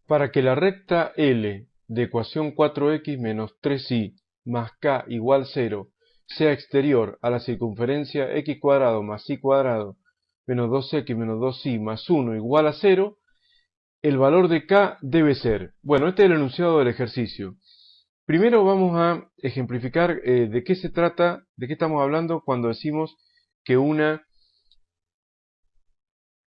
Para que la recta L de ecuación 4x menos 3y más k igual 0 sea exterior a la circunferencia x cuadrado más y cuadrado menos 2x menos 2y más 1 igual a 0, el valor de k debe ser... Bueno, este es el enunciado del ejercicio. Primero vamos a ejemplificar de qué se trata, de qué estamos hablando cuando decimos que una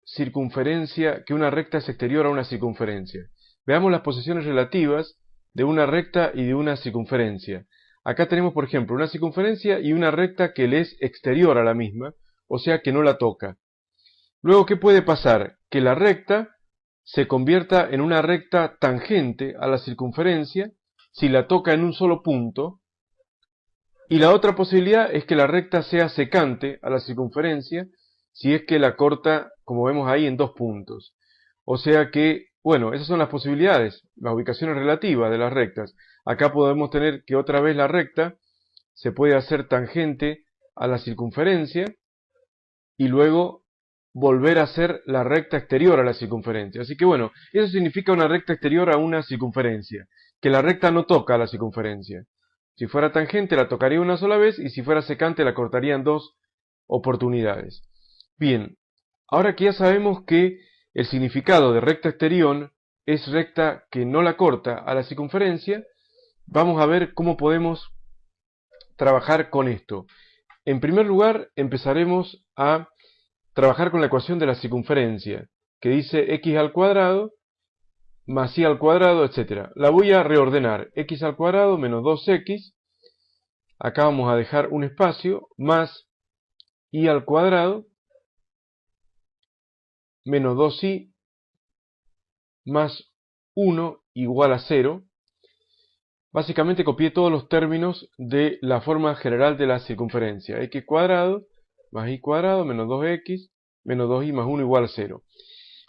circunferencia, que una recta es exterior a una circunferencia. Veamos las posiciones relativas de una recta y de una circunferencia. Acá tenemos, por ejemplo, una circunferencia y una recta que le es exterior a la misma, o sea que no la toca. Luego, ¿qué puede pasar? Que la recta se convierta en una recta tangente a la circunferencia si la toca en un solo punto. Y la otra posibilidad es que la recta sea secante a la circunferencia si es que la corta, como vemos ahí, en dos puntos. O sea que, bueno, esas son las posibilidades, las ubicaciones relativas de las rectas. Acá podemos tener que otra vez la recta se puede hacer tangente a la circunferencia y luego volver a ser la recta exterior a la circunferencia. Así que bueno, eso significa una recta exterior a una circunferencia, que la recta no toca a la circunferencia. Si fuera tangente la tocaría una sola vez y si fuera secante la cortaría en dos oportunidades. Bien, ahora que ya sabemos que el significado de recta exterior es recta que no la corta a la circunferencia, vamos a ver cómo podemos trabajar con esto. En primer lugar, empezaremos a trabajar con la ecuación de la circunferencia, que dice x al cuadrado más y al cuadrado, etc. La voy a reordenar, x al cuadrado menos 2x, acá vamos a dejar un espacio, más y al cuadrado menos 2y más 1 igual a 0. Básicamente copié todos los términos de la forma general de la circunferencia, x cuadrado más y cuadrado menos 2x menos 2y más 1 igual a 0.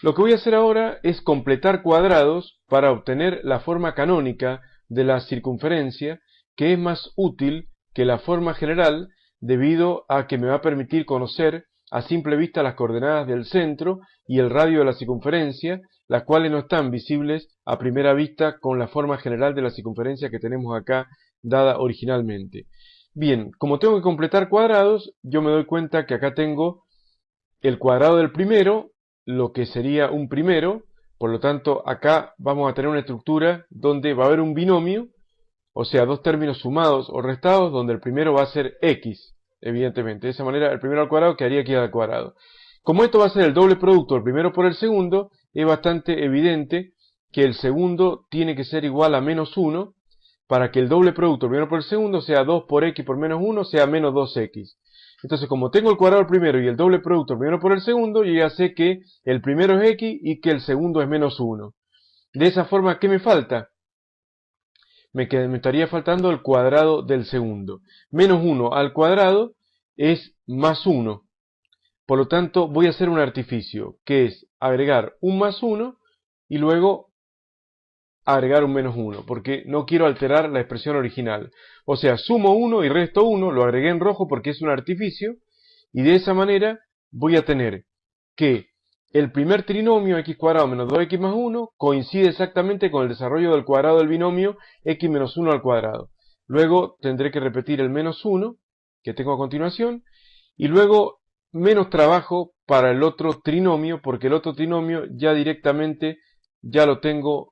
Lo que voy a hacer ahora es completar cuadrados para obtener la forma canónica de la circunferencia, que es más útil que la forma general debido a que me va a permitir conocer a simple vista las coordenadas del centro y el radio de la circunferencia, las cuales no están visibles a primera vista con la forma general de la circunferencia que tenemos acá dada originalmente. Bien, como tengo que completar cuadrados, yo me doy cuenta que acá tengo el cuadrado del primero, lo que sería un primero, por lo tanto acá vamos a tener una estructura donde va a haber un binomio, o sea, dos términos sumados o restados, donde el primero va a ser x, evidentemente. De esa manera el primero al cuadrado quedaría aquí al cuadrado. Como esto va a ser el doble producto del primero por el segundo, es bastante evidente que el segundo tiene que ser igual a menos 1, para que el doble producto del primero por el segundo sea 2 por x por menos 1, sea menos 2x. Entonces, como tengo el cuadrado del primero y el doble producto del primero por el segundo, yo ya sé que el primero es x y que el segundo es menos 1. De esa forma, ¿qué me falta? Me estaría faltando el cuadrado del segundo. Menos 1 al cuadrado es más 1. Por lo tanto, voy a hacer un artificio, que es agregar un más 1 y luego agregar un menos 1, porque no quiero alterar la expresión original. O sea, sumo 1 y resto 1, lo agregué en rojo porque es un artificio, y de esa manera voy a tener que el primer trinomio x cuadrado menos 2x más 1 coincide exactamente con el desarrollo del cuadrado del binomio x menos 1 al cuadrado. Luego tendré que repetir el menos 1 que tengo a continuación, y luego menos trabajo para el otro trinomio, porque el otro trinomio ya directamente ya lo tengo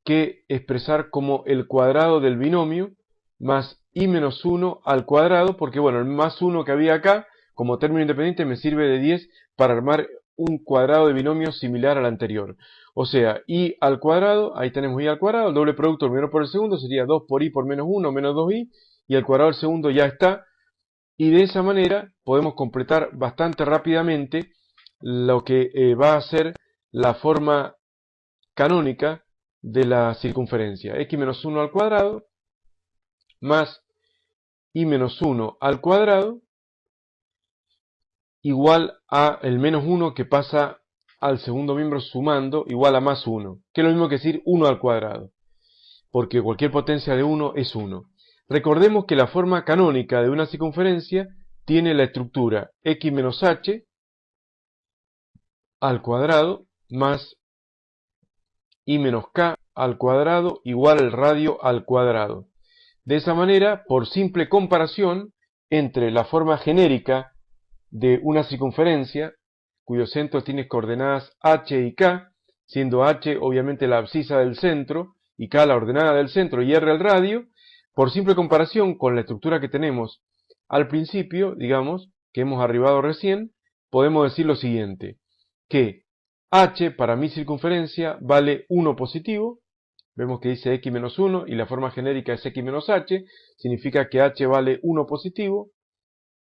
que expresar como el cuadrado del binomio más y menos 1 al cuadrado, porque bueno, el más 1 que había acá, como término independiente, me sirve de 10 para armar un cuadrado de binomio similar al anterior. O sea, y al cuadrado, ahí tenemos y al cuadrado, el doble producto del primero por el segundo sería 2 por y por menos 1, menos 2y, y el cuadrado del segundo ya está, y de esa manera podemos completar bastante rápidamente lo que va a ser la forma canónica de la circunferencia, x menos 1 al cuadrado más y menos 1 al cuadrado igual a el menos 1 que pasa al segundo miembro sumando igual a más 1, que es lo mismo que decir 1 al cuadrado, porque cualquier potencia de 1 es 1. Recordemos que la forma canónica de una circunferencia tiene la estructura x menos h al cuadrado más y menos k al cuadrado igual el radio al cuadrado. De esa manera, por simple comparación entre la forma genérica de una circunferencia, cuyo centro tiene coordenadas h y k, siendo h obviamente la abscisa del centro, y k la ordenada del centro y r el radio, por simple comparación con la estructura que tenemos al principio, digamos, que hemos arribado recién, podemos decir lo siguiente, que h para mi circunferencia vale 1 positivo, vemos que dice x menos 1 y la forma genérica es x menos h, significa que h vale 1 positivo,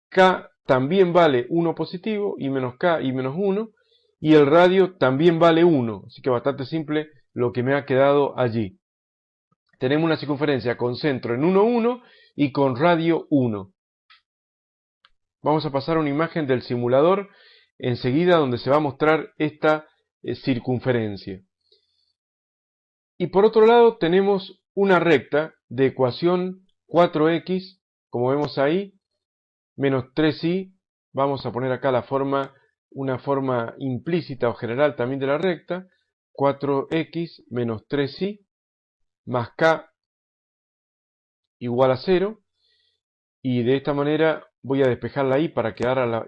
k también vale 1 positivo, y menos k y menos 1, y el radio también vale 1, así que bastante simple lo que me ha quedado allí. Tenemos una circunferencia con centro en 1, 1 y con radio 1. Vamos a pasar a una imagen del simulador enseguida donde se va a mostrar esta circunferencia. Y por otro lado tenemos una recta de ecuación 4x, como vemos ahí, menos 3y, vamos a poner acá una forma implícita o general también de la recta, 4x menos 3y más k igual a 0, y de esta manera voy a despejar la y para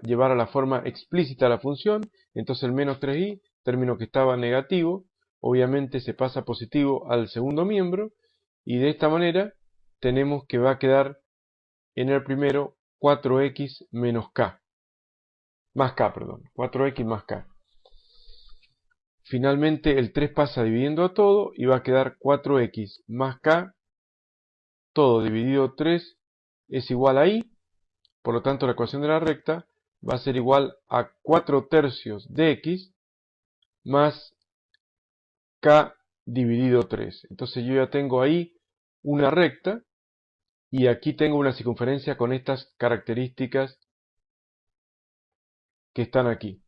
llevar a la forma explícita la función, entonces el menos 3y, término que estaba negativo, obviamente se pasa positivo al segundo miembro, y de esta manera tenemos que va a quedar en el primero 4x menos k, más k, perdón, 4x más k. Finalmente el 3 pasa dividiendo a todo y va a quedar 4x más k, todo dividido 3 es igual a y, por lo tanto la ecuación de la recta va a ser igual a 4 tercios de x más k dividido 3. Entonces yo ya tengo ahí una recta y aquí tengo una circunferencia con estas características que están aquí.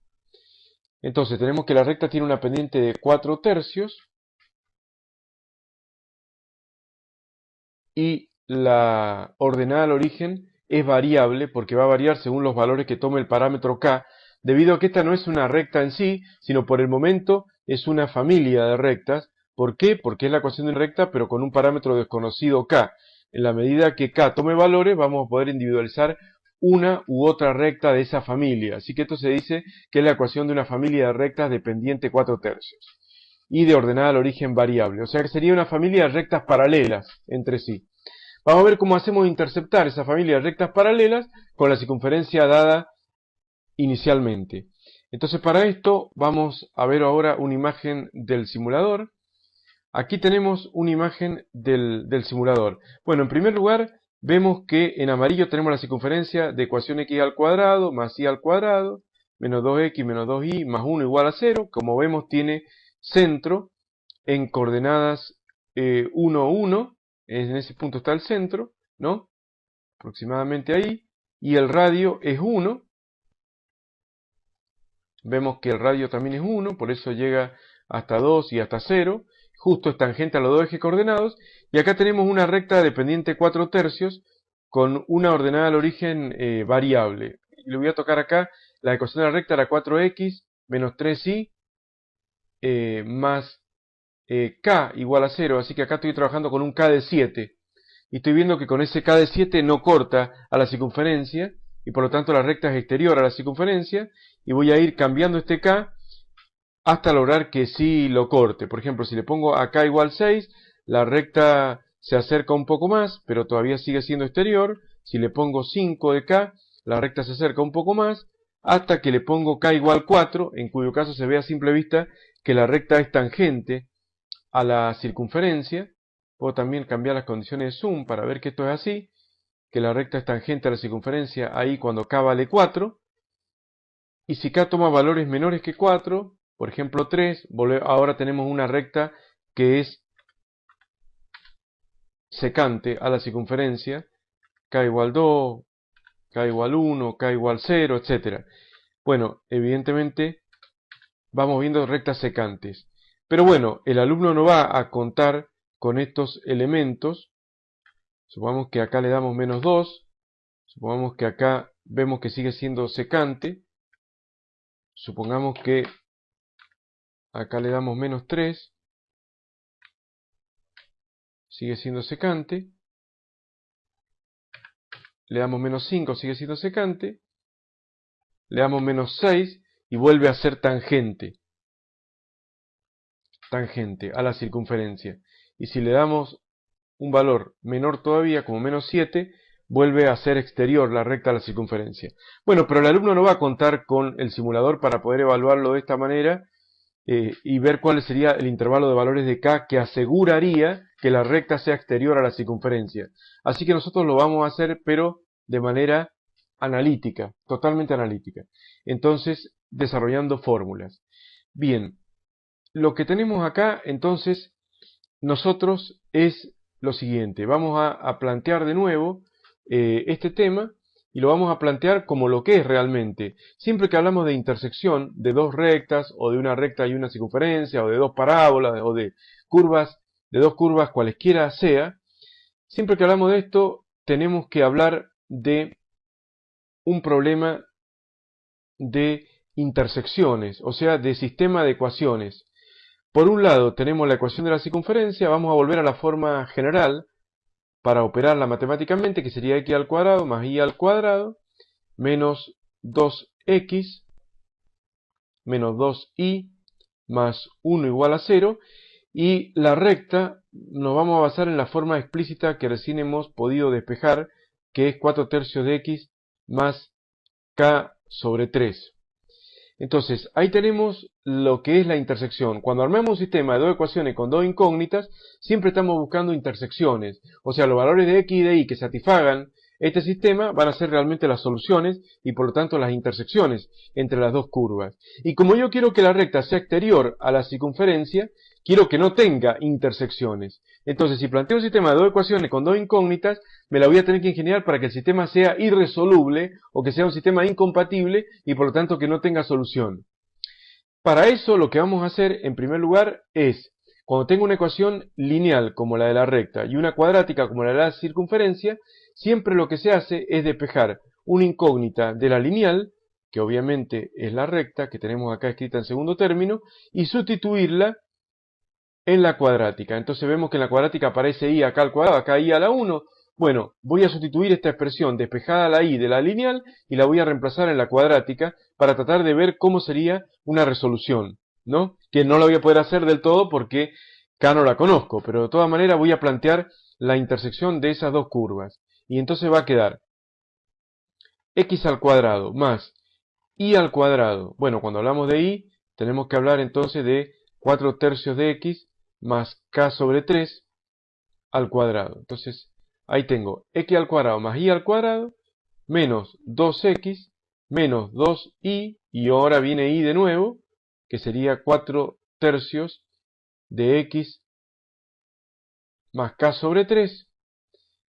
Entonces tenemos que la recta tiene una pendiente de 4 tercios y la ordenada al origen es variable porque va a variar según los valores que tome el parámetro k, debido a que esta no es una recta en sí, sino por el momento es una familia de rectas. ¿Por qué? Porque es la ecuación de una recta pero con un parámetro desconocido k. En la medida que k tome valores vamos a poder individualizar una u otra recta de esa familia. Así que esto se dice que es la ecuación de una familia de rectas de pendiente 4 tercios y de ordenada al origen variable. O sea que sería una familia de rectas paralelas entre sí. Vamos a ver cómo hacemos interceptar esa familia de rectas paralelas con la circunferencia dada inicialmente. Entonces para esto vamos a ver ahora una imagen del simulador. Aquí tenemos una imagen del simulador. Bueno, en primer lugar vemos que en amarillo tenemos la circunferencia de ecuación x al cuadrado más y al cuadrado menos 2x menos 2y más 1 igual a 0. Como vemos tiene centro en coordenadas 1, 1. En ese punto está el centro, ¿no? Aproximadamente ahí. Y el radio es 1. Vemos que el radio también es 1, por eso llega hasta 2 y hasta 0. Justo es tangente a los dos ejes coordenados. Y acá tenemos una recta de pendiente 4 tercios con una ordenada al origen variable. Y le voy a tocar acá, la ecuación de la recta era 4x menos 3y más k igual a 0, así que acá estoy trabajando con un k de 7, y estoy viendo que con ese k de 7 no corta a la circunferencia, y por lo tanto la recta es exterior a la circunferencia, y voy a ir cambiando este k hasta lograr que sí lo corte. Por ejemplo, si le pongo a k igual 6, la recta se acerca un poco más, pero todavía sigue siendo exterior. Si le pongo 5 de k, la recta se acerca un poco más, hasta que le pongo k igual 4, en cuyo caso se ve a simple vista que la recta es tangente a la circunferencia. Puedo también cambiar las condiciones de zoom para ver que esto es así, que la recta es tangente a la circunferencia ahí cuando k vale 4, y si k toma valores menores que 4, por ejemplo 3, ahora tenemos una recta que es secante a la circunferencia, k igual 2, k igual 1, k igual 0, etc. Bueno, evidentemente vamos viendo rectas secantes. Pero bueno, el alumno no va a contar con estos elementos. Supongamos que acá le damos menos 2. Supongamos que acá vemos que sigue siendo secante. Supongamos que acá le damos menos 3. sigue siendo secante. Le damos menos 5, sigue siendo secante. Le damos menos 6 y vuelve a ser tangente. Tangente a la circunferencia. Y si le damos un valor menor todavía, como menos 7, vuelve a ser exterior la recta a la circunferencia. Bueno, pero el alumno no va a contar con el simulador para poder evaluarlo de esta manera y ver cuál sería el intervalo de valores de K que aseguraría que la recta sea exterior a la circunferencia. Así que nosotros lo vamos a hacer, pero de manera analítica, totalmente analítica. Entonces, desarrollando fórmulas. Bien, lo que tenemos acá, entonces, nosotros es lo siguiente. Vamos a plantear de nuevo este tema y lo vamos a plantear como lo que es realmente. Siempre que hablamos de intersección de dos rectas, o de una recta y una circunferencia, o de dos parábolas, o de curvas, de dos curvas cualesquiera sea, siempre que hablamos de esto, tenemos que hablar de un problema de intersecciones, o sea, de sistema de ecuaciones. Por un lado tenemos la ecuación de la circunferencia, vamos a volver a la forma general para operarla matemáticamente, que sería x al cuadrado más y al cuadrado menos 2x menos 2y más 1 igual a 0, y la recta nos vamos a basar en la forma explícita que recién hemos podido despejar, que es 4/3 de x más k sobre 3. Entonces, ahí tenemos lo que es la intersección. Cuando armamos un sistema de dos ecuaciones con dos incógnitas, siempre estamos buscando intersecciones. O sea, los valores de x y de y que satisfagan este sistema van a ser realmente las soluciones y por lo tanto las intersecciones entre las dos curvas. Y como yo quiero que la recta sea exterior a la circunferencia, quiero que no tenga intersecciones. Entonces, si planteo un sistema de dos ecuaciones con dos incógnitas, me la voy a tener que ingeniar para que el sistema sea irresoluble o que sea un sistema incompatible y por lo tanto que no tenga solución. Para eso lo que vamos a hacer en primer lugar es, cuando tengo una ecuación lineal como la de la recta y una cuadrática como la de la circunferencia, siempre lo que se hace es despejar una incógnita de la lineal, que obviamente es la recta, que tenemos acá escrita en segundo término, y sustituirla en la cuadrática. Entonces vemos que en la cuadrática aparece y acá al cuadrado, acá y a la 1. Bueno, voy a sustituir esta expresión despejada a la y de la lineal y la voy a reemplazar en la cuadrática para tratar de ver cómo sería una resolución, ¿no? Que no la voy a poder hacer del todo porque K no la conozco, pero de todas maneras voy a plantear la intersección de esas dos curvas. Y entonces va a quedar x al cuadrado más y al cuadrado. Bueno, cuando hablamos de y, tenemos que hablar entonces de 4/3 de x más k sobre 3 al cuadrado. Entonces, ahí tengo x al cuadrado más y al cuadrado, menos 2x, menos 2y, y ahora viene y de nuevo, que sería 4/3 de x más k sobre 3,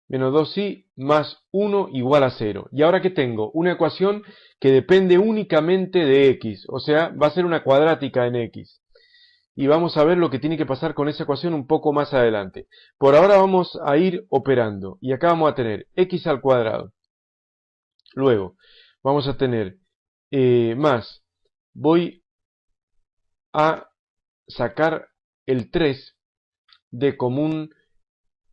menos 2y más 1 igual a 0. Y ahora que tengo una ecuación que depende únicamente de x, o sea, va a ser una cuadrática en x. Y vamos a ver lo que tiene que pasar con esa ecuación un poco más adelante. Por ahora vamos a ir operando. Y acá vamos a tener x al cuadrado. Luego vamos a tener más. Voy a sacar el 3 de común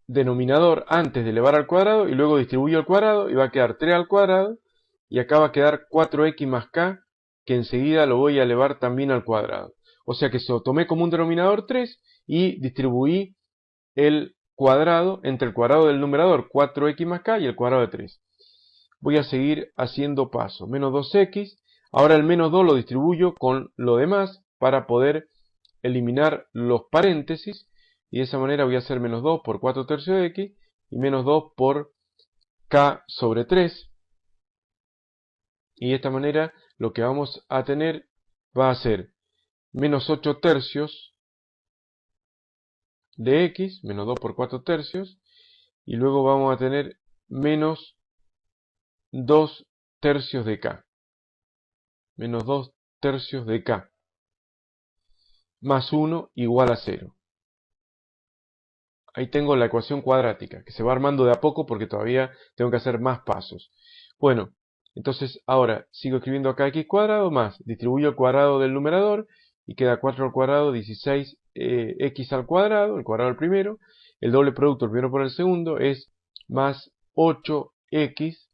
denominador antes de elevar al cuadrado y luego distribuyo al cuadrado y va a quedar 3 al cuadrado y acá va a quedar 4x más k, que enseguida lo voy a elevar también al cuadrado. O sea que tomé como un denominador 3 y distribuí el cuadrado entre el cuadrado del numerador 4x más k y el cuadrado de 3. Voy a seguir haciendo pasos. Menos 2x. Ahora el menos 2 lo distribuyo con lo demás para poder eliminar los paréntesis. Y de esa manera voy a hacer menos 2 por 4/3 de x y menos 2 por k sobre 3. Y de esta manera lo que vamos a tener va a ser menos 8/3 de x, menos 2 por 4/3, y luego vamos a tener menos 2/3 de k, menos 2/3 de k, más 1 igual a 0. Ahí tengo la ecuación cuadrática, que se va armando de a poco porque todavía tengo que hacer más pasos. Bueno, entonces ahora sigo escribiendo acá x cuadrado más, distribuyo el cuadrado del numerador y queda 4 al cuadrado, 16x x al cuadrado, el cuadrado del primero, el doble producto el primero por el segundo es más 8x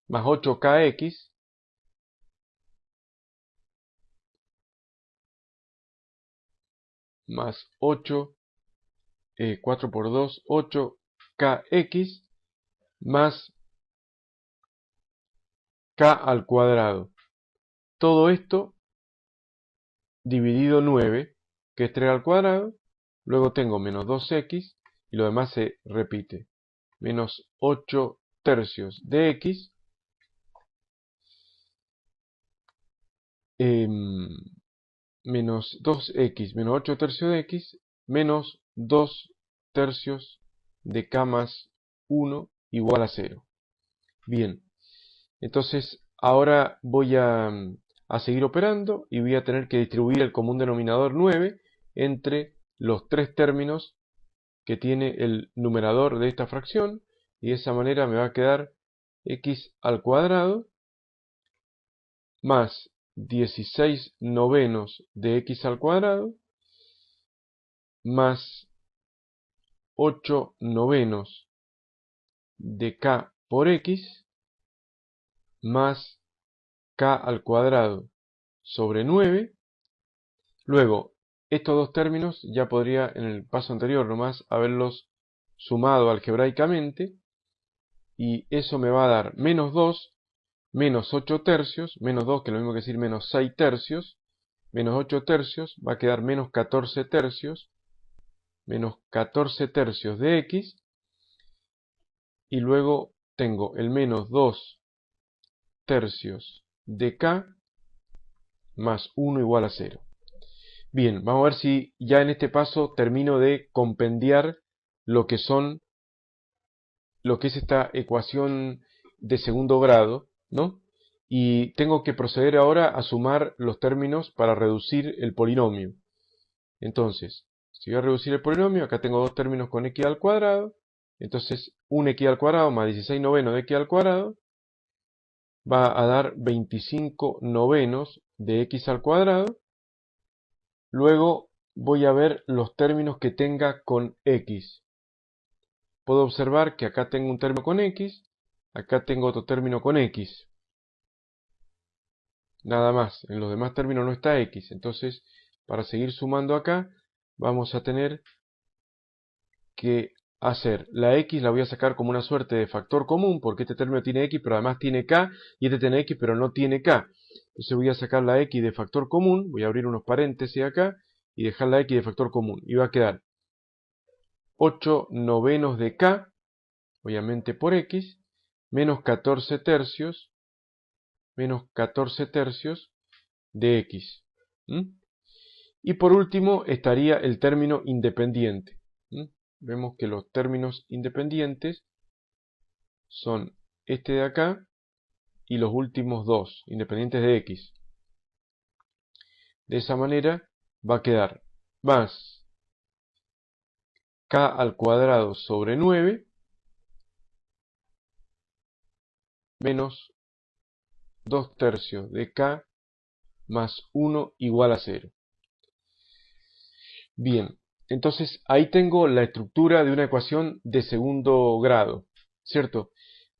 más 8kx más 8, 4 por 2, 8kx más k al cuadrado. Todo esto dividido 9, que es 3 al cuadrado. Luego tengo menos 2x y lo demás se repite. Menos 8 tercios de x menos 2x menos 8 tercios de x menos 2 tercios de k más 1 igual a 0. Bien, entonces ahora voy a seguir operando y voy a tener que distribuir el común denominador 9 entre los tres términos que tiene el numerador de esta fracción, y de esa manera me va a quedar x al cuadrado más 16 novenos de x al cuadrado más 8 novenos de k por x más k al cuadrado sobre 9. Luego, estos dos términos ya podría en el paso anterior nomás haberlos sumado algebraicamente, y eso me va a dar menos 2 menos 8 tercios, menos 2 que es lo mismo que decir menos 6 tercios, menos 8 tercios, va a quedar menos 14 tercios, menos 14 tercios de x, y luego tengo el menos 2 tercios de k más 1 igual a 0. Bien, vamos a ver si ya en este paso termino de compendiar lo que es esta ecuación de segundo grado, ¿no? Y tengo que proceder ahora a sumar los términos para reducir el polinomio. Entonces, si voy a reducir el polinomio, acá tengo dos términos con x al cuadrado, entonces un x al cuadrado más 16 novenos de x al cuadrado va a dar 25 novenos de x al cuadrado. Luego voy a ver los términos que tenga con x. Puedo observar que acá tengo un término con x, acá tengo otro término con x. Nada más, en los demás términos no está x. Entonces, para seguir sumando acá, vamos a tener que hacer la x, la voy a sacar como una suerte de factor común, porque este término tiene x, pero además tiene k, y este tiene x, pero no tiene k. Entonces voy a sacar la x de factor común, voy a abrir unos paréntesis acá, y dejar la x de factor común, y va a quedar 8 novenos de k, obviamente por x, menos 14 tercios de x. Y por último estaría el término independiente. Vemos que los términos independientes son este de acá y los últimos dos, independientes de x. De esa manera va a quedar más k al cuadrado sobre 9 menos 2 tercios de k más 1 igual a 0. Bien, entonces ahí tengo la estructura de una ecuación de segundo grado, ¿cierto?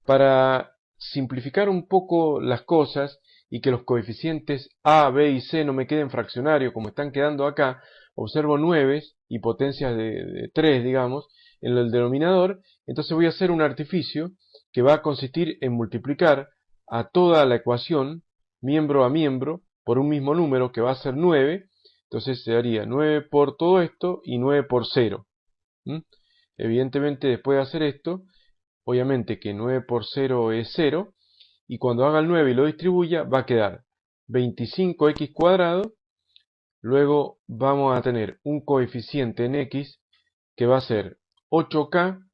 Para simplificar un poco las cosas y que los coeficientes a, b y c no me queden fraccionarios como están quedando acá, observo 9 y potencias de 3, digamos, en el denominador. Entonces voy a hacer un artificio que va a consistir en multiplicar a toda la ecuación, miembro a miembro, por un mismo número que va a ser 9. Entonces se haría 9 por todo esto y 9 por 0. Evidentemente, después de hacer esto, obviamente que 9 por 0 es 0, y cuando haga el 9 y lo distribuya, va a quedar 25x cuadrado. Luego vamos a tener un coeficiente en x que va a ser 8k,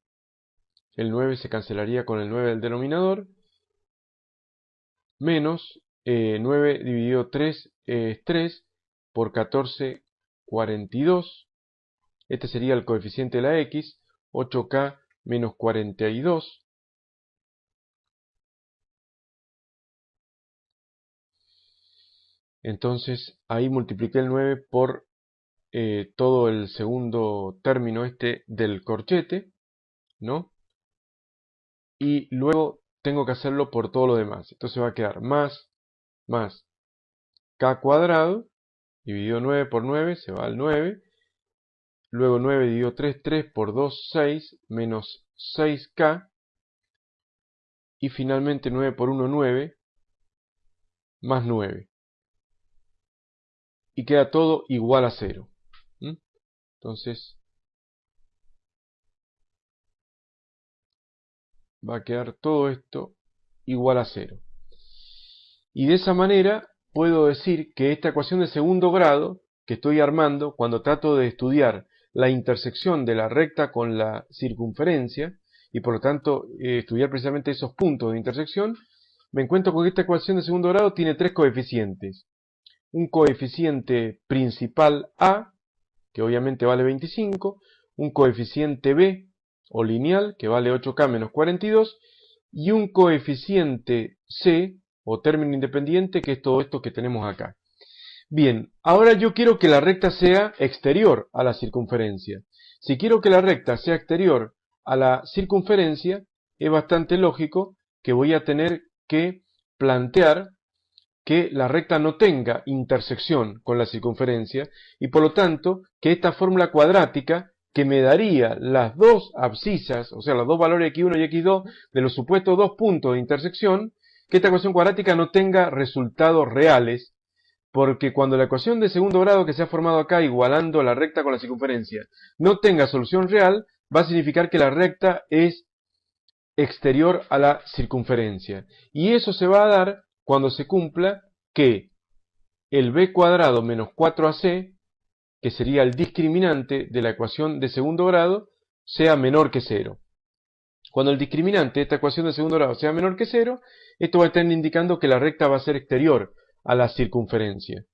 el 9 se cancelaría con el 9 del denominador, menos 9 dividido 3 es 3, por 14, 42. Este sería el coeficiente de la x, 8k menos 42. Entonces ahí multipliqué el 9 por todo el segundo término este del corchete, ¿no? Y luego tengo que hacerlo por todo lo demás. Entonces va a quedar más k cuadrado, dividido 9 por 9, se va al 9. Luego 9 dividido 3, 3 por 2, 6, menos 6k. Y finalmente 9 por 1, 9, más 9. Y queda todo igual a 0. Entonces va a quedar todo esto igual a 0. Y de esa manera puedo decir que esta ecuación de segundo grado que estoy armando cuando trato de estudiar la intersección de la recta con la circunferencia y por lo tanto estudiar precisamente esos puntos de intersección, me encuentro con que esta ecuación de segundo grado tiene tres coeficientes. Un coeficiente principal A, que obviamente vale 25, un coeficiente B, o lineal, que vale 8k menos 42, y un coeficiente C, o término independiente, que es todo esto que tenemos acá. Bien, ahora yo quiero que la recta sea exterior a la circunferencia. Si quiero que la recta sea exterior a la circunferencia, es bastante lógico que voy a tener que plantear que la recta no tenga intersección con la circunferencia y por lo tanto que esta fórmula cuadrática que me daría las dos abscisas, o sea los dos valores x1 y x2 de los supuestos dos puntos de intersección, que esta ecuación cuadrática no tenga resultados reales, porque cuando la ecuación de segundo grado que se ha formado acá igualando la recta con la circunferencia no tenga solución real, va a significar que la recta es exterior a la circunferencia. Y eso se va a dar cuando se cumpla que el b cuadrado menos 4ac, que sería el discriminante de la ecuación de segundo grado, sea menor que 0. Cuando el discriminante de esta ecuación de segundo grado sea menor que 0, esto va a estar indicando que la recta va a ser exterior a la circunferencia.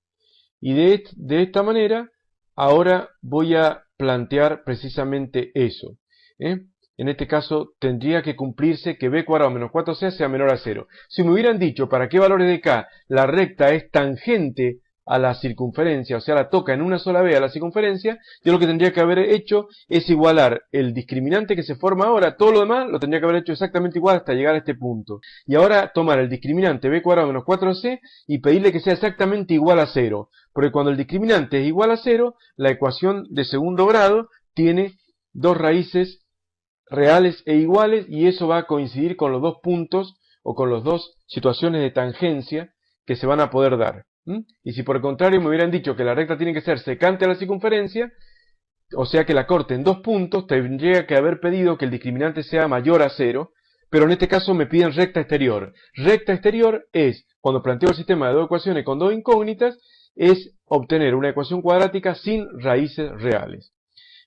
Y de esta manera, ahora voy a plantear precisamente eso. En este caso, tendría que cumplirse que b cuadrado menos 4c sea menor a 0. Si me hubieran dicho para qué valores de k la recta es tangente a la circunferencia, o sea, la toca en una sola vez a la circunferencia, yo lo que tendría que haber hecho es igualar el discriminante que se forma ahora, todo lo demás lo tendría que haber hecho exactamente igual hasta llegar a este punto. Y ahora tomar el discriminante b cuadrado menos 4c y pedirle que sea exactamente igual a 0. Porque cuando el discriminante es igual a 0, la ecuación de segundo grado tiene dos raíces reales e iguales y eso va a coincidir con los dos puntos o con las dos situaciones de tangencia que se van a poder dar. Y si por el contrario me hubieran dicho que la recta tiene que ser secante a la circunferencia, o sea que la corte en dos puntos, tendría que haber pedido que el discriminante sea mayor a 0, pero en este caso me piden recta exterior. Recta exterior es, cuando planteo el sistema de dos ecuaciones con dos incógnitas, es obtener una ecuación cuadrática sin raíces reales.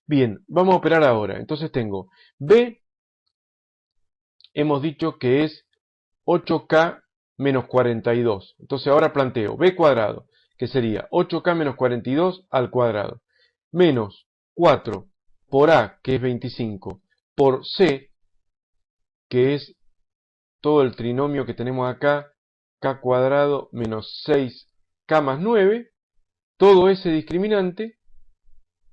Bien, vamos a operar ahora. Entonces tengo b, hemos dicho que es 8k menos 42. Entonces ahora planteo b cuadrado, que sería 8k menos 42 al cuadrado, menos 4 por a, que es 25, por c, que es todo el trinomio que tenemos acá, k cuadrado menos 6k más 9, todo ese discriminante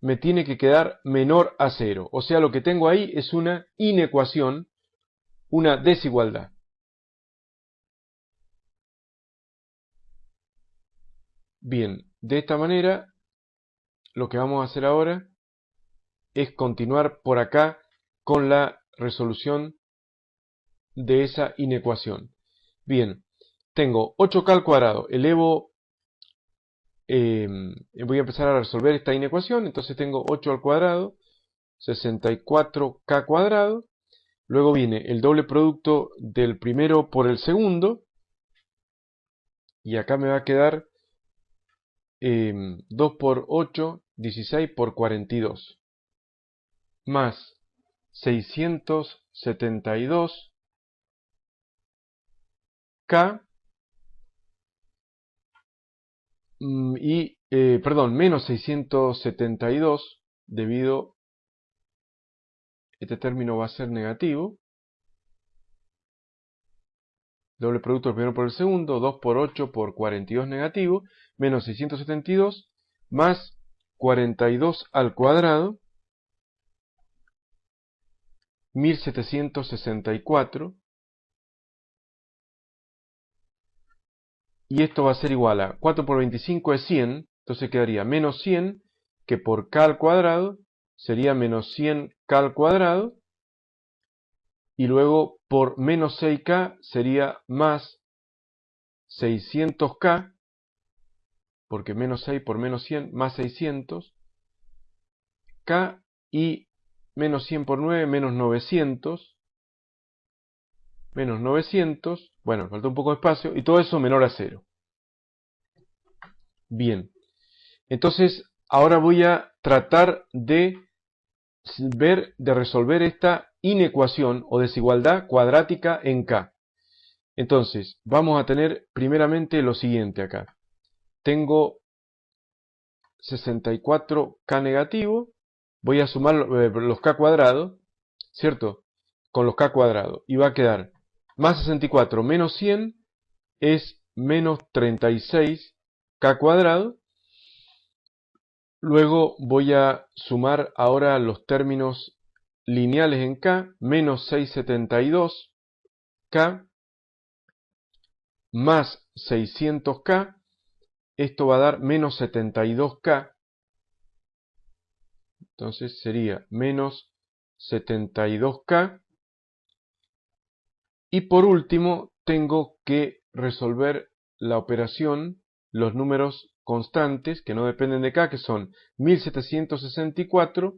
me tiene que quedar menor a 0. O sea, lo que tengo ahí es una inecuación, una desigualdad. Bien, de esta manera, lo que vamos a hacer ahora es continuar por acá con la resolución de esa inecuación. Bien, tengo 8k al cuadrado, elevo, voy a empezar a resolver esta inecuación, entonces tengo 8 al cuadrado, 64k cuadrado, luego viene el doble producto del primero por el segundo, y acá me va a quedar 2 por 8, 16 por 42, más 672k menos 672 debido, este término va a ser negativo, doble producto del primero por el segundo, 2 por 8 por 42 negativo, menos 672, más 42 al cuadrado, 1764, y esto va a ser igual a 4 por 25 es 100, entonces quedaría menos 100, que por k al cuadrado sería menos 100k al cuadrado, y luego por menos 6k sería más 600k, porque menos 6 por menos 100 más 600, k, y menos 100 por 9 menos 900, bueno, falta un poco de espacio, y todo eso menor a 0. Bien, entonces ahora voy a tratar de resolver esta inecuación o desigualdad cuadrática en K. Entonces, vamos a tener primeramente lo siguiente acá. Tengo 64K negativo, voy a sumar los K cuadrados, ¿cierto? Con los K cuadrados, y va a quedar más 64 menos 100 es menos 36K cuadrado. Luego voy a sumar ahora los términos lineales en K, menos 672K más 600K, esto va a dar menos 72K, entonces sería menos 72K, y por último tengo que resolver la operación, los números constantes que no dependen de K, que son 1764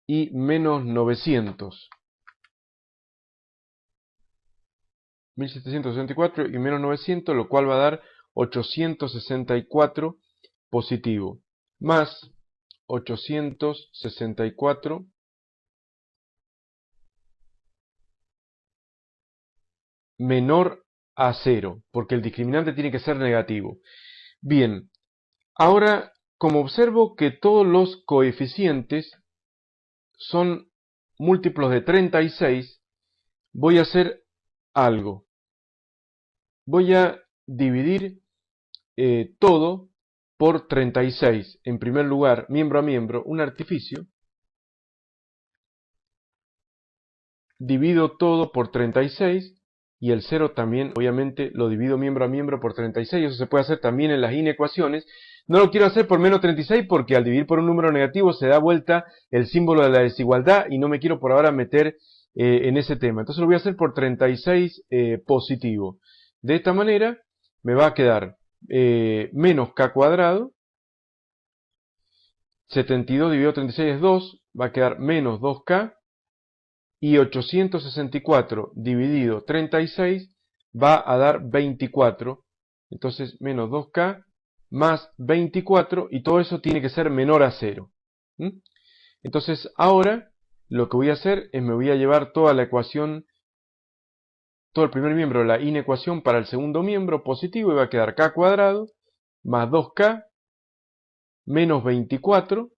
y menos 900. 1764 y menos 900, lo cual va a dar 864 positivo, más 864 menor a 0, porque el discriminante tiene que ser negativo. Bien, ahora, como observo que todos los coeficientes son múltiplos de 36, voy a hacer algo. Voy a dividir todo por 36. En primer lugar, miembro a miembro, un artificio. Divido todo por 36 y el 0 también, obviamente, lo divido miembro a miembro por 36. Eso se puede hacer también en las inecuaciones. No lo quiero hacer por menos 36 porque al dividir por un número negativo se da vuelta el símbolo de la desigualdad y no me quiero por ahora meter en ese tema. Entonces lo voy a hacer por 36 positivo. De esta manera me va a quedar menos k cuadrado. 72 dividido 36 es 2, va a quedar menos 2k. Y 864 dividido 36 va a dar 24. Entonces menos 2k más 24, y todo eso tiene que ser menor a 0. Entonces ahora lo que voy a hacer es me voy a llevar toda la ecuación, todo el primer miembro de la inecuación para el segundo miembro positivo, y va a quedar k cuadrado más 2k menos 24,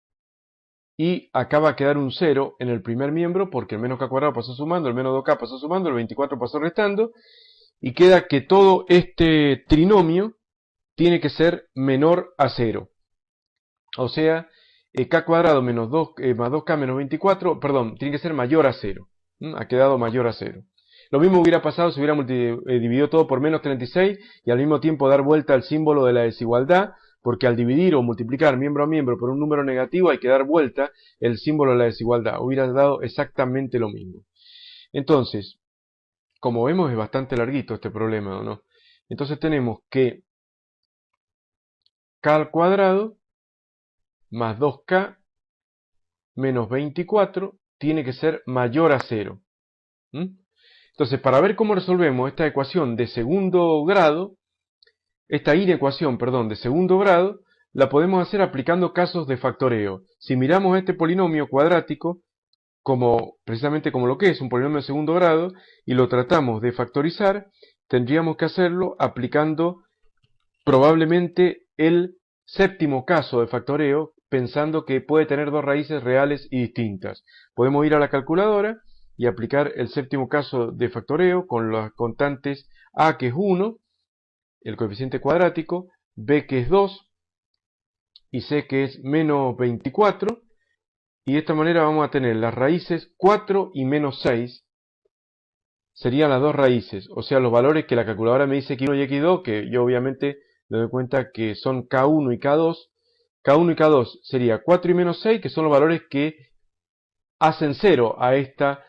y acá va a quedar un 0 en el primer miembro porque el menos k cuadrado pasó sumando, el menos 2k pasó sumando, el 24 pasó restando, y queda que todo este trinomio tiene que ser menor a 0. O sea, k cuadrado menos 2, más 2k menos 24, perdón, tiene que ser mayor a 0. Ha quedado mayor a 0. Lo mismo hubiera pasado si hubiera dividido todo por menos 36 y al mismo tiempo dar vuelta al símbolo de la desigualdad, porque al dividir o multiplicar miembro a miembro por un número negativo hay que dar vuelta el símbolo de la desigualdad. Hubiera dado exactamente lo mismo. Entonces, como vemos es bastante larguito este problema, ¿no? Entonces tenemos que k al cuadrado más 2k menos 24 tiene que ser mayor a 0. Entonces, para ver cómo resolvemos esta ecuación de segundo grado, esta inecuación, perdón, de segundo grado, la podemos hacer aplicando casos de factoreo. Si miramos este polinomio cuadrático, precisamente como lo que es un polinomio de segundo grado, y lo tratamos de factorizar, tendríamos que hacerlo aplicando probablemente el séptimo caso de factoreo, pensando que puede tener dos raíces reales y distintas. Podemos ir a la calculadora y aplicar el séptimo caso de factoreo con las constantes a, que es 1, el coeficiente cuadrático, b, que es 2, y sé que es menos 24, y de esta manera vamos a tener las raíces 4 y menos 6, serían las dos raíces, o sea, los valores que la calculadora me dice x1 y x2, que yo obviamente me doy cuenta que son k1 y k2. K1 y k2 sería 4 y menos 6, que son los valores que hacen 0 a esta,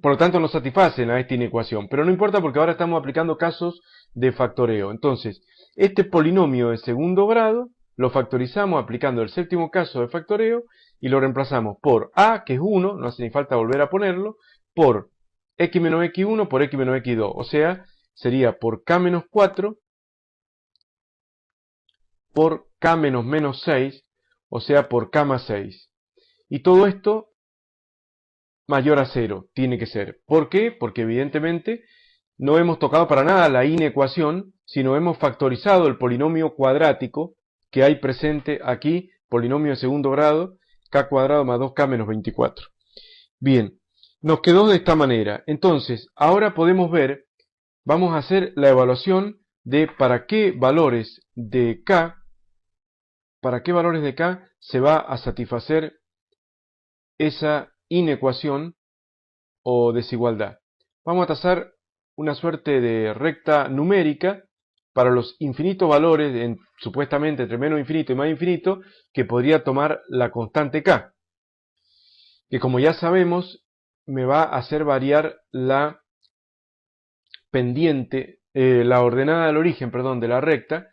por lo tanto no satisfacen a esta inecuación, pero no importa porque ahora estamos aplicando casos de factoreo. Entonces, este polinomio de segundo grado lo factorizamos aplicando el séptimo caso de factoreo y lo reemplazamos por a, que es 1, no hace ni falta volver a ponerlo, por x menos x1 por x menos x2, o sea, sería por k menos 4 por k menos menos 6, o sea, por k más 6. Y todo esto mayor a 0 tiene que ser. ¿Por qué? Porque evidentemente no hemos tocado para nada la inecuación, sino hemos factorizado el polinomio cuadrático que hay presente aquí, polinomio de segundo grado, k cuadrado más 2k menos 24. Bien, nos quedó de esta manera. Entonces, ahora podemos ver, vamos a hacer la evaluación de para qué valores de k se va a satisfacer esa inecuación o desigualdad. Vamos a trazar una suerte de recta numérica para los infinitos valores, supuestamente entre menos infinito y más infinito, que podría tomar la constante k, que como ya sabemos me va a hacer variar la pendiente, la ordenada del origen, perdón, de la recta,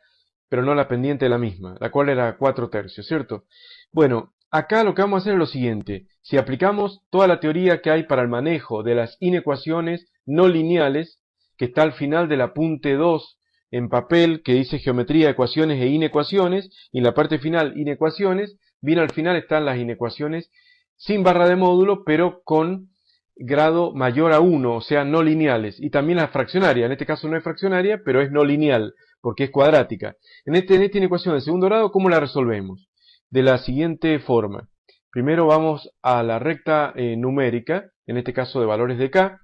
pero no la pendiente de la misma, la cual era 4/3, ¿cierto? Bueno, acá lo que vamos a hacer es lo siguiente. Si aplicamos toda la teoría que hay para el manejo de las inecuaciones no lineales, que está al final del apunte 2 en papel, que dice geometría, ecuaciones e inecuaciones, y en la parte final inecuaciones, bien al final están las inecuaciones sin barra de módulo, pero con grado mayor a 1, o sea, no lineales, y también las fraccionarias. En este caso no es fraccionaria, pero es no lineal, porque es cuadrática. En esta inecuación de segundo grado, ¿cómo la resolvemos? De la siguiente forma. Primero vamos a la recta numérica, en este caso de valores de k,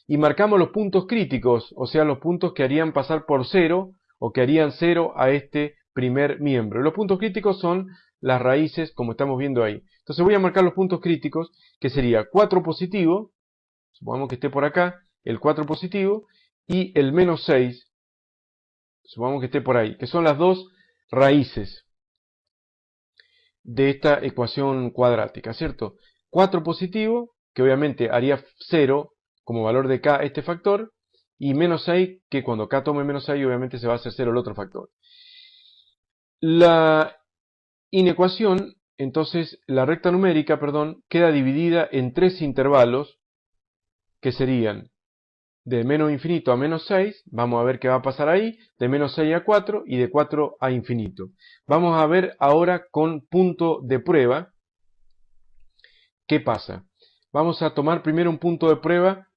y marcamos los puntos críticos, o sea, los puntos que harían pasar por 0, o que harían 0 a este primer miembro. Los puntos críticos son las raíces, como estamos viendo ahí. Entonces voy a marcar los puntos críticos, que sería 4 positivo, supongamos que esté por acá, el 4 positivo, y el menos 6, supongamos que esté por ahí, que son las dos raíces de esta ecuación cuadrática, ¿cierto? 4 positivo, que obviamente haría 0 como valor de k este factor, y menos 6, que cuando k tome menos 6, obviamente se va a hacer 0 el otro factor. La inecuación, entonces, la recta numérica, perdón, queda dividida en tres intervalos, que serían de menos infinito a menos 6, vamos a ver qué va a pasar ahí, de menos 6 a 4 y de 4 a infinito. Vamos a ver ahora con punto de prueba qué pasa. Vamos a tomar primero un punto de prueba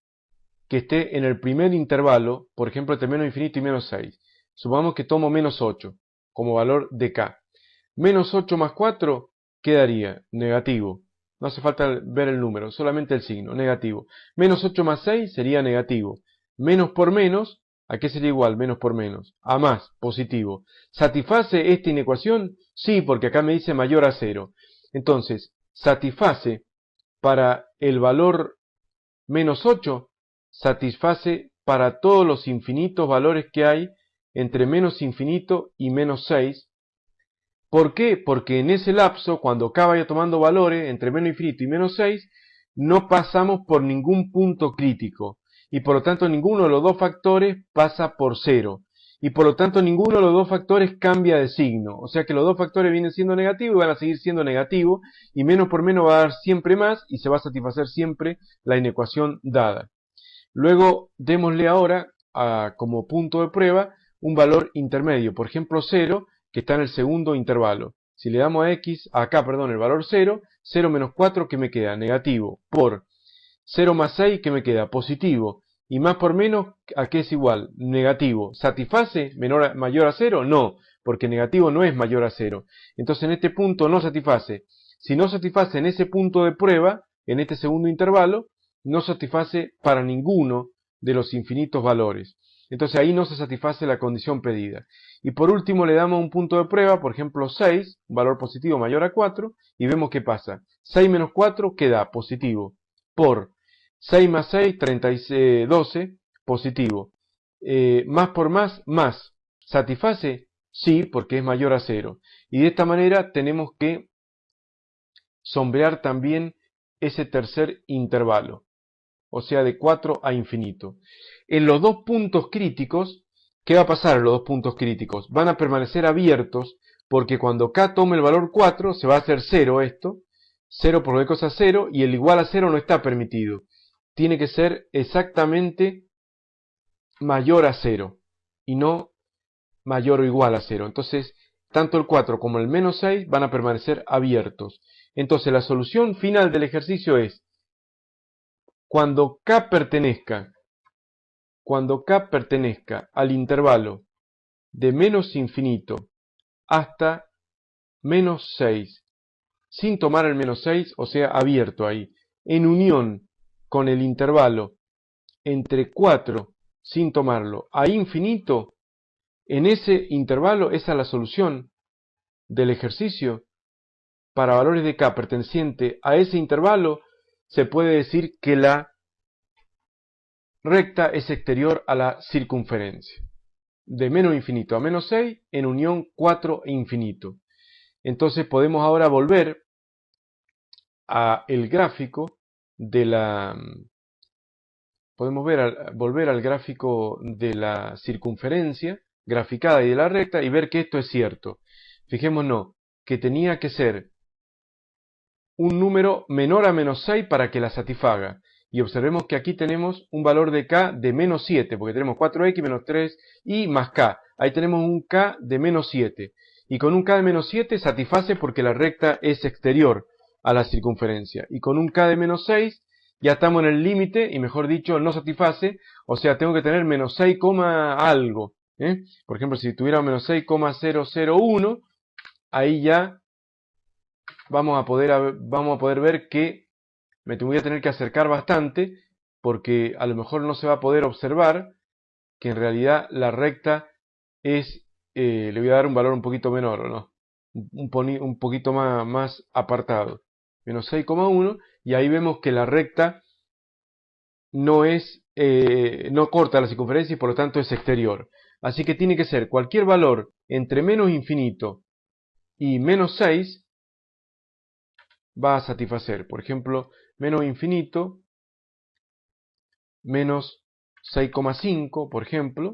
que esté en el primer intervalo, por ejemplo, entre menos infinito y menos 6. Supongamos que tomo menos 8 como valor de k. Menos 8 más 4 quedaría negativo. No hace falta ver el número, solamente el signo, negativo. Menos 8 más 6 sería negativo. Menos por menos, ¿a qué sería igual? Menos por menos. A más, positivo. ¿Satisface esta inecuación? Sí, porque acá me dice mayor a 0. Entonces, satisface para el valor menos 8, satisface para todos los infinitos valores que hay entre menos infinito y menos 6. ¿Por qué? Porque en ese lapso, cuando k vaya tomando valores entre menos infinito y menos 6, no pasamos por ningún punto crítico, y por lo tanto ninguno de los dos factores pasa por 0, y por lo tanto ninguno de los dos factores cambia de signo, o sea que los dos factores vienen siendo negativos y van a seguir siendo negativos, y menos por menos va a dar siempre más, y se va a satisfacer siempre la inecuación dada. Luego, démosle ahora, como punto de prueba, un valor intermedio, por ejemplo 0, que está en el segundo intervalo. Si le damos a x, acá, perdón, el valor 0, 0 menos 4, ¿qué me queda? Negativo. Por 0 más 6, ¿qué me queda? Positivo. Y más por menos, ¿a qué es igual? Negativo. ¿Satisface mayor a 0? No, porque negativo no es mayor a 0. Entonces en este punto no satisface. Si no satisface en ese punto de prueba, en este segundo intervalo, no satisface para ninguno de los infinitos valores. Entonces ahí no se satisface la condición pedida. Y por último le damos un punto de prueba, por ejemplo 6, un valor positivo mayor a 4, y vemos qué pasa. 6 menos 4 queda positivo. Por 6 más 6, 12, positivo. Más por más, más. ¿Satisface? Sí, porque es mayor a 0. Y de esta manera tenemos que sombrear también ese tercer intervalo, o sea, de 4 a infinito. En los dos puntos críticos, ¿qué va a pasar en los dos puntos críticos? Van a permanecer abiertos, porque cuando k tome el valor 4, se va a hacer 0 esto, 0 por cualquier cosa 0, y el igual a 0 no está permitido. Tiene que ser exactamente mayor a 0, y no mayor o igual a 0. Entonces, tanto el 4 como el menos 6 van a permanecer abiertos. Entonces, la solución final del ejercicio es, cuando k pertenezca al intervalo de menos infinito hasta menos 6, sin tomar el menos 6, o sea, abierto ahí, en unión con el intervalo entre 4, sin tomarlo, a infinito, en ese intervalo, esa es la solución del ejercicio. Para valores de k perteneciente a ese intervalo, se puede decir que la recta es exterior a la circunferencia. De menos infinito a menos 6 en unión 4 e infinito. Entonces podemos ahora volver a el gráfico de la... volver al gráfico de la circunferencia graficada y de la recta y ver que esto es cierto. Fijémonos que tenía que ser un número menor a menos 6 para que la satisfaga. Y observemos que aquí tenemos un valor de k de menos 7, porque tenemos 4x menos 3y más k. Ahí tenemos un k de menos 7. Y con un k de menos 7 satisface porque la recta es exterior a la circunferencia. Y con un k de menos 6 ya estamos en el límite, y mejor dicho, no satisface. O sea, tengo que tener menos 6, algo. Por ejemplo, si tuviera menos 6,001, ahí ya vamos a poder ver que me voy a tener que acercar bastante, porque a lo mejor no se va a poder observar que en realidad la recta es, le voy a dar un valor un poquito menor, ¿o no? Un poquito más apartado, menos 6,1, y ahí vemos que la recta no corta la circunferencia y por lo tanto es exterior. Así que tiene que ser cualquier valor entre menos infinito y menos 6 va a satisfacer. Por ejemplo, menos infinito, menos 6,5, por ejemplo,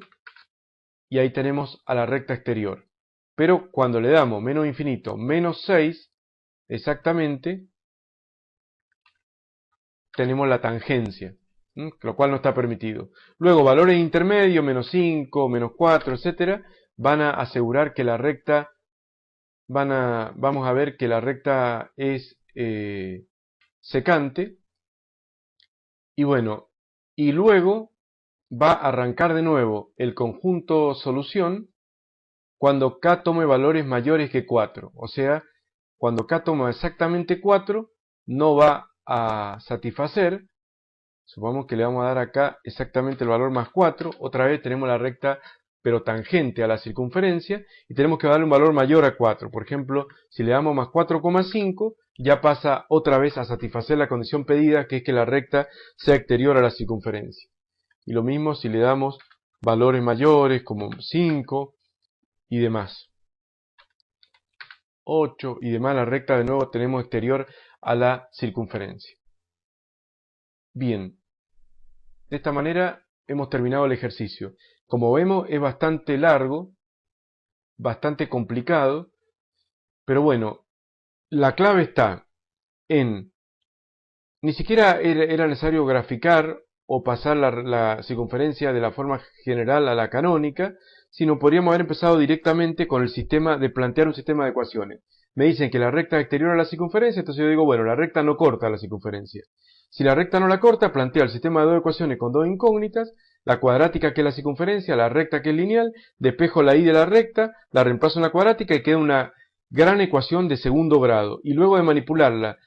y ahí tenemos a la recta exterior. Pero cuando le damos menos infinito, menos 6, exactamente, tenemos la tangencia, lo cual no está permitido. Luego, valores intermedios, menos 5, menos 4, etcétera, van a asegurar que la recta, vamos a ver que la recta es secante, y bueno, y luego va a arrancar de nuevo el conjunto solución cuando k tome valores mayores que 4. O sea, cuando k toma exactamente 4, no va a satisfacer. Supongamos que le vamos a dar acá exactamente el valor más 4. Otra vez tenemos la recta pero tangente a la circunferencia, y tenemos que darle un valor mayor a 4. Por ejemplo, si le damos más 4,5, ya pasa otra vez a satisfacer la condición pedida, que es que la recta sea exterior a la circunferencia. Y lo mismo si le damos valores mayores como 5 y demás. 8 y demás, la recta de nuevo tenemos exterior a la circunferencia. Bien, de esta manera hemos terminado el ejercicio. Como vemos, es bastante largo, bastante complicado, pero bueno, la clave está en, ni siquiera era necesario graficar o pasar la circunferencia de la forma general a la canónica, sino podríamos haber empezado directamente con el sistema de plantear un sistema de ecuaciones. Me dicen que la recta es exterior a la circunferencia, entonces yo digo, bueno, la recta no corta la circunferencia. Si la recta no la corta, planteo el sistema de dos ecuaciones con dos incógnitas, la cuadrática que es la circunferencia, la recta que es lineal, despejo la y de la recta, la reemplazo en la cuadrática y queda una gran ecuación de segundo grado. Y luego de manipularla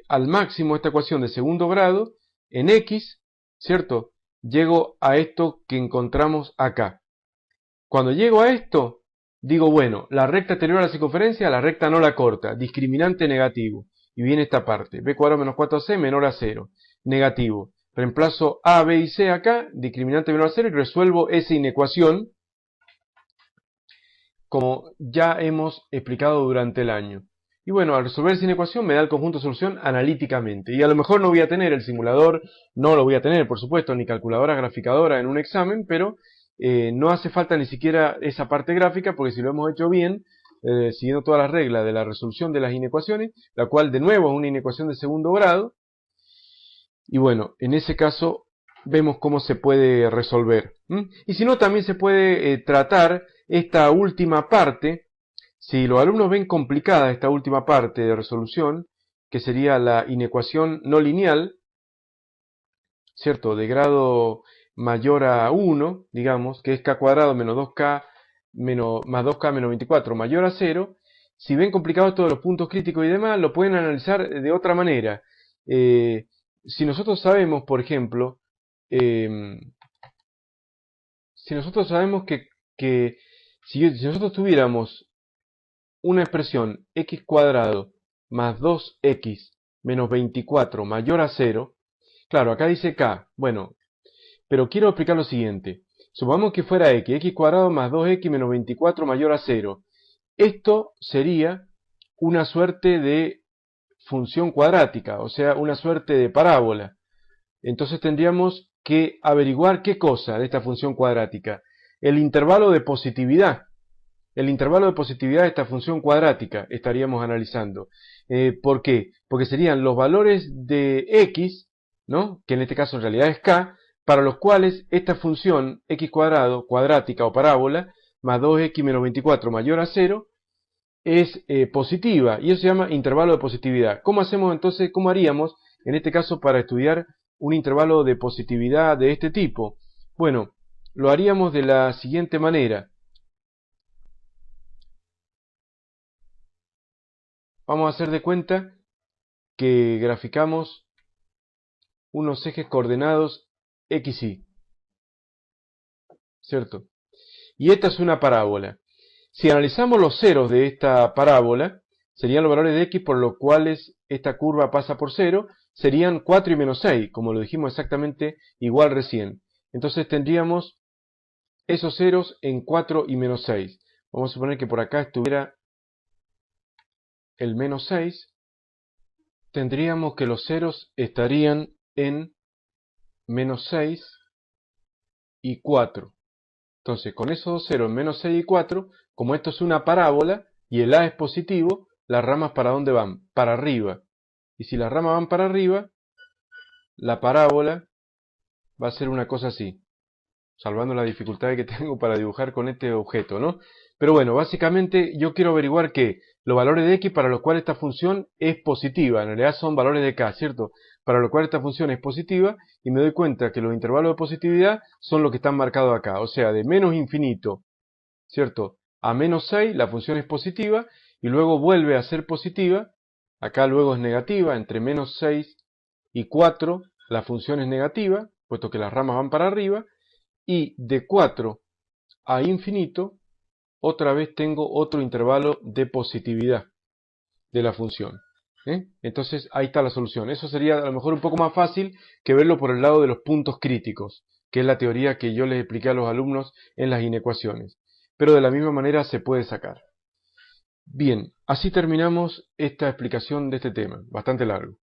al máximo esta ecuación de segundo grado, en x, ¿cierto? llego a esto que encontramos acá. Cuando llego a esto, digo, bueno, la recta anterior a la circunferencia, la recta no la corta, discriminante negativo. Y viene esta parte, b cuadrado menos 4ac menor a 0, negativo. Reemplazo a, b y c acá, discriminante menor a 0, y resuelvo esa inecuación como ya hemos explicado durante el año. Y bueno, al resolver esa inecuación me da el conjunto de solución analíticamente. Y a lo mejor no voy a tener el simulador, no lo voy a tener, por supuesto, ni calculadora graficadora en un examen, pero no hace falta ni siquiera esa parte gráfica, porque si lo hemos hecho bien, siguiendo todas las reglas de la resolución de las inecuaciones, la cual de nuevo es una inecuación de segundo grado, y bueno, en ese caso vemos cómo se puede resolver. Y si no, también se puede tratar esta última parte. Si los alumnos ven complicada esta última parte de resolución, que sería la inecuación no lineal, ¿cierto? De grado mayor a 1, digamos, que es k cuadrado menos 2k más 2k menos 24 mayor a 0, si ven complicado esto de los puntos críticos y demás, lo pueden analizar de otra manera. Si nosotros sabemos, por ejemplo, si nosotros sabemos que si nosotros tuviéramos una expresión x cuadrado más 2x menos 24 mayor a 0, claro, acá dice k, bueno, pero quiero explicar lo siguiente. Supongamos que fuera x cuadrado más 2x menos 24 mayor a 0. Esto sería una suerte de función cuadrática, o sea, una suerte de parábola. Entonces tendríamos que averiguar qué cosa de esta función cuadrática. El intervalo de positividad. El intervalo de positividad de esta función cuadrática estaríamos analizando. ¿Por qué? Porque serían los valores de x, ¿no? Que en este caso en realidad es k, para los cuales esta función x cuadrado, cuadrática o parábola, más 2x menos 24 mayor a 0, es positiva, y eso se llama intervalo de positividad. ¿Cómo hacemos entonces, cómo haríamos en este caso para estudiar un intervalo de positividad de este tipo? Bueno, lo haríamos de la siguiente manera. Vamos a hacer de cuenta que graficamos unos ejes coordenados x, y, ¿cierto? Y esta es una parábola. Si analizamos los ceros de esta parábola, serían los valores de x por los cuales esta curva pasa por 0, serían 4 y menos 6, como lo dijimos exactamente igual recién. Entonces tendríamos esos ceros en 4 y menos 6. Vamos a suponer que por acá estuviera el menos 6. Tendríamos que los ceros estarían en menos 6 y 4. Entonces, con esos dos ceros en menos 6 y 4, como esto es una parábola y el a es positivo, las ramas ¿para dónde van? Para arriba. Y si las ramas van para arriba, la parábola va a ser una cosa así, salvando la dificultad que tengo para dibujar con este objeto, ¿no? Pero bueno, básicamente yo quiero averiguar que los valores de x para los cuales esta función es positiva, en realidad son valores de k, ¿cierto? Para lo cual esta función es positiva, y me doy cuenta que los intervalos de positividad son los que están marcados acá, o sea, de menos infinito, ¿cierto? A menos 6 la función es positiva, y luego vuelve a ser positiva, acá luego es negativa, entre menos 6 y 4 la función es negativa, puesto que las ramas van para arriba, y de 4 a infinito, otra vez tengo otro intervalo de positividad de la función. Entonces ahí está la solución. Eso sería a lo mejor un poco más fácil que verlo por el lado de los puntos críticos, que es la teoría que yo les expliqué a los alumnos en las inecuaciones. Pero de la misma manera se puede sacar. Bien, así terminamos esta explicación de este tema, bastante largo.